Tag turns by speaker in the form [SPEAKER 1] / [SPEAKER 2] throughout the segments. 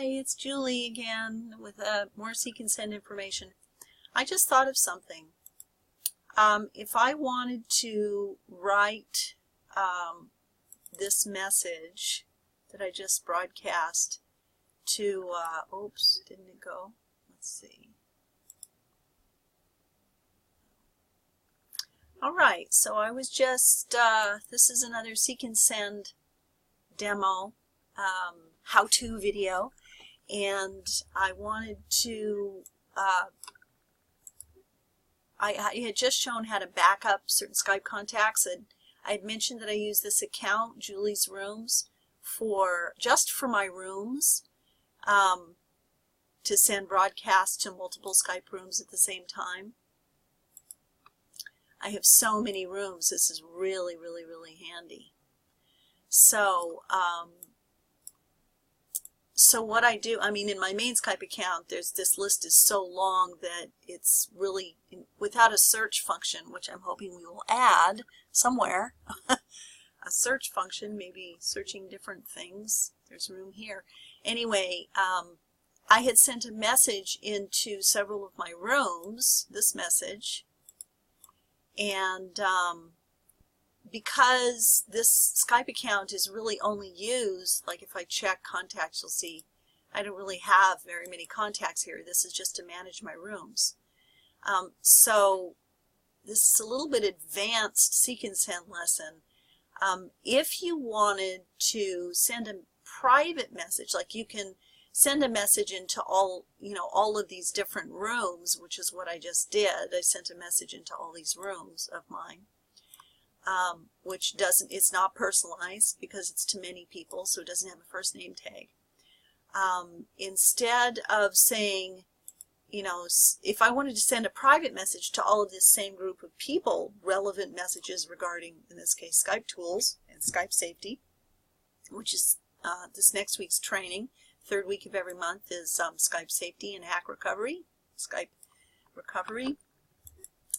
[SPEAKER 1] Hi, it's Julie again with more Seek&Send information. I just thought of something. If I wanted to write this message that I just broadcast to, oops, didn't it go? Let's see. All right, so I was just, this is another Seek&Send demo, how-to video, and I wanted to, I had just shown how to back up certain Skype contacts, and I had mentioned that I use this account, Julie's Rooms, just for my rooms, to send broadcasts to multiple Skype rooms at the same time. I have so many rooms, this is really, really, really handy. So, so what I do, I mean, in my main Skype account, this list is so long that it's really, without a search function, which I'm hoping we will add somewhere, a search function, maybe searching different things. There's room here. Anyway, I had sent a message into several of my rooms, this message, and because this Skype account is really only used, like if I check contacts, you'll see I don't really have very many contacts here. This is just to manage my rooms. So this is a little bit advanced Seek&Send lesson. If you wanted to send a private message, like you can send a message into all of these different rooms, which is what I just did. I sent a message into all these rooms of mine. Which it's not personalized because it's to many people, so it doesn't have a first name tag. Instead of saying, if I wanted to send a private message to all of this same group of people, relevant messages regarding, in this case, Skype tools and Skype safety, which is this next week's training. Third week of every month is Skype safety and hack recovery, Skype recovery,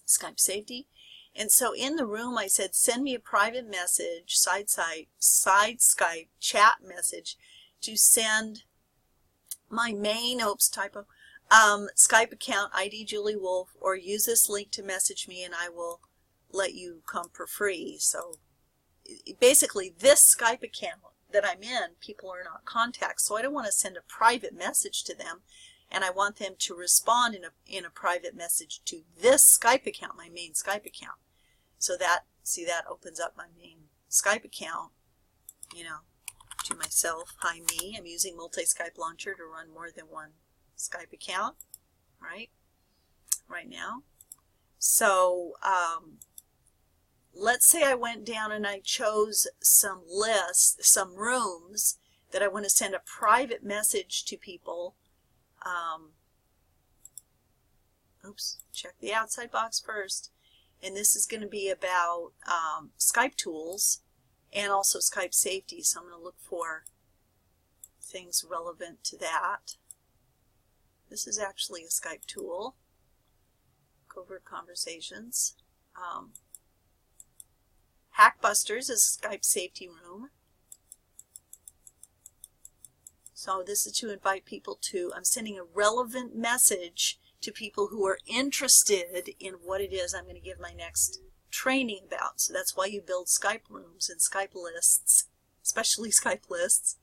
[SPEAKER 1] Skype safety. And so in the room I said, send me a private message, side Skype chat message to send my main, oops, typo, Skype account ID Julie Wolf, or use this link to message me and I will let you come for free. So basically this Skype account that I'm in, people are not contacts, so I don't want to send a private message to them. And I want them to respond in a private message to this Skype account, my main Skype account. So that opens up my main Skype account, to myself. Hi me, I'm using multi-Skype launcher to run more than one Skype account, right now. So let's say I went down and I chose some lists, some rooms that I want to send a private message to people. Oops, check the outside box first. And this is going to be about Skype tools and also Skype safety. So I'm going to look for things relevant to that. This is actually a Skype tool. Covert conversations. Hackbusters is a Skype safety room. So this is to invite people to, I'm sending a relevant message to people who are interested in what it is I'm going to give my next training about. So that's why you build Skype rooms and Skype lists, especially Skype lists.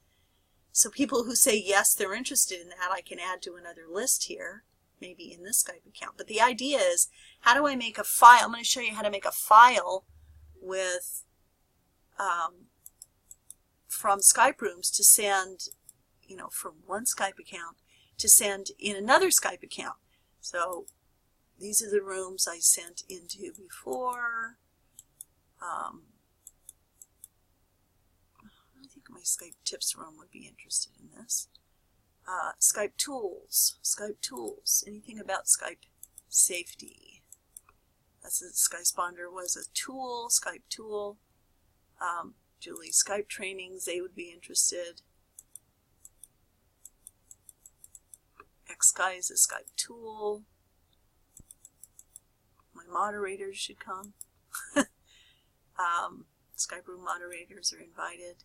[SPEAKER 1] So people who say yes, they're interested in that, I can add to another list here, maybe in this Skype account. But the idea is, how do I make a file? I'm going to show you how to make a file with from Skype rooms to send, from one Skype account to send in another Skype account. So these are the rooms I sent into before. I think my Skype tips room would be interested in this. Skype tools, anything about Skype safety. That's what SkySponder was, a tool, Skype tool. Julie, Skype trainings, they would be interested. Xguy is a Skype tool. My moderators should come. SkypeRoom moderators are invited.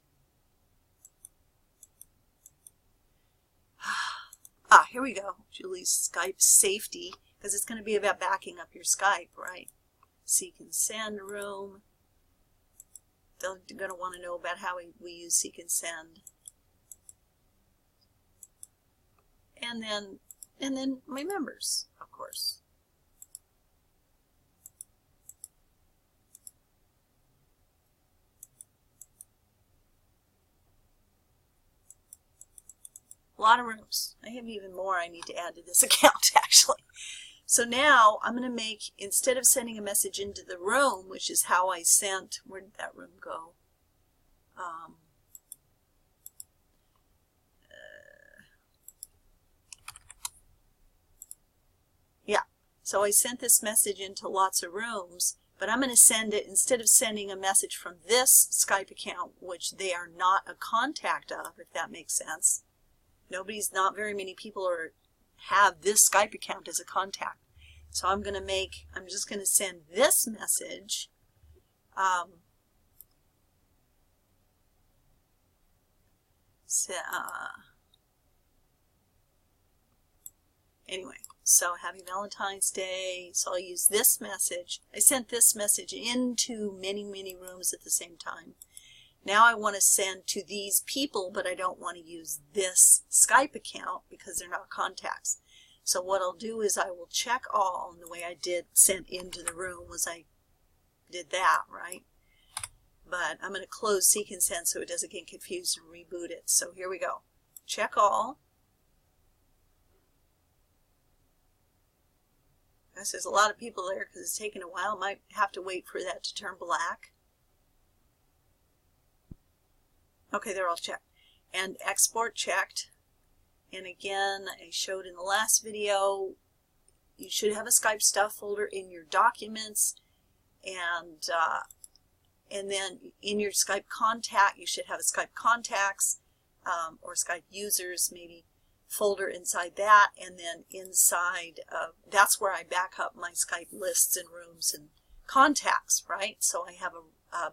[SPEAKER 1] we go. Julie's Skype safety, because it's going to be about backing up your Skype, right? Seek&Send room. They're going to want to know about how we use Seek&Send. And then my members, of course. A lot of rooms. I have even more I need to add to this account, actually. So now I'm going to make, instead of sending a message into the room, which is how I sent, where did that room go? Yeah, so I sent this message into lots of rooms, but I'm going to send it, instead of sending a message from this Skype account, which they are not a contact of, if that makes sense. Not very many people have this Skype account as a contact. So I'm just going to send this message. Anyway, so happy Valentine's Day. So I'll use this message. I sent this message into many, many rooms at the same time. Now I want to send to these people, but I don't want to use this Skype account because they're not contacts. So what I'll do is I will check all, and the way I did sent into the room was I did that, right? But I'm going to close Seek&Send so it doesn't get confused and reboot it. So here we go. Check all. Guess there's a lot of people there because it's taking a while. Might have to wait for that to turn black. Okay, they're all checked. And export checked. And again, I showed in the last video, you should have a Skype stuff folder in your documents, and then in your Skype contact, you should have a Skype contacts or Skype users maybe folder inside that, and then inside, that's where I back up my Skype lists and rooms and contacts, right? So I have a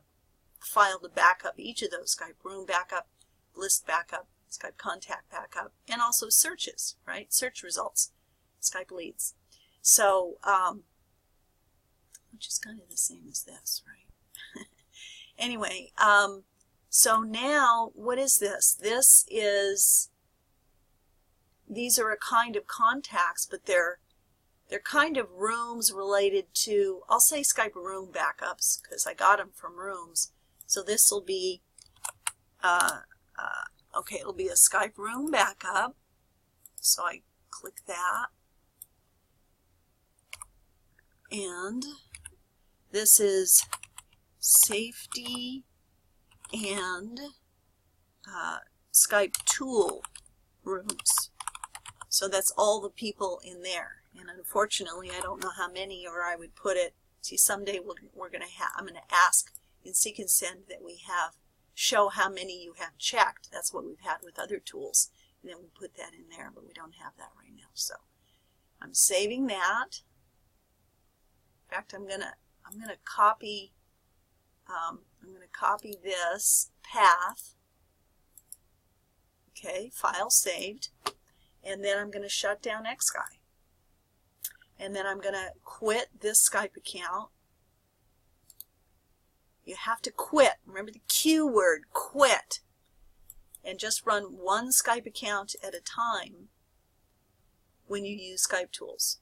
[SPEAKER 1] file to back up each of those: Skype room backup, list backup, Skype contact backup, and also searches, right? Search results, Skype leads. So, which is kind of the same as this, right? Anyway, so now what is this? These are a kind of contacts, but they're kind of rooms related to, I'll say SkypeRoom backups because I got them from rooms. So this will be, okay, it'll be a SkypeRoom backup. So I click that. And this is safety and Skype tool rooms. So that's all the people in there. And unfortunately, I don't know how many, or I would put it, see, someday I'm going to ask in Seek&Send that we show how many you have checked. That's what we've had with other tools. And then we put that in there, but we don't have that right now. So I'm saving that. In fact, I'm gonna copy this path. Okay, file saved. And then I'm going to shut down Xsky. And then I'm going to quit this Skype account. You have to quit. Remember the Q word, quit. And just run one Skype account at a time when you use Skype tools.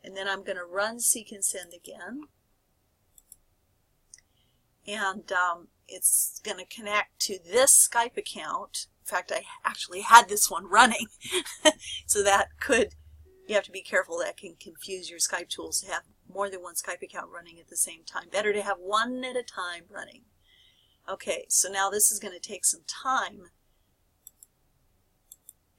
[SPEAKER 1] And then I'm going to run Seek&Send again. And it's going to connect to this Skype account. In fact, I actually had this one running. So you have to be careful. That can confuse your Skype tools to have more than one Skype account running at the same time. Better to have one at a time running. Okay, so now this is going to take some time.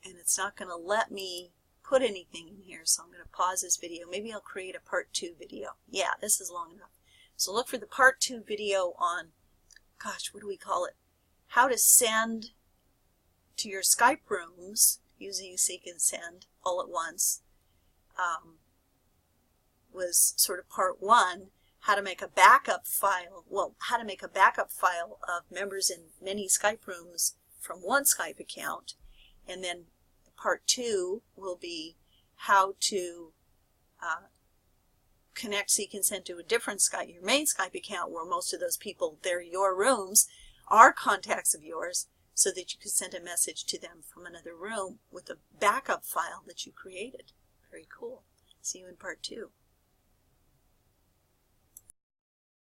[SPEAKER 1] And it's not going to let me put anything in here, so I'm going to pause this video. Maybe I'll create a part 2 video. Yeah, this is long enough. So look for the part 2 video on, gosh, what do we call it? How to send to your Skype rooms using Seek&Send all at once. Was sort of part 1, how to make a backup file. Well, how to make a backup file of members in many Skype rooms from one Skype account, and then part 2 will be how to connect Seek&Send to a different Skype, your main Skype account, where most of those people, they're your rooms, are contacts of yours, so that you can send a message to them from another room with a backup file that you created. Very cool. See you in part 2.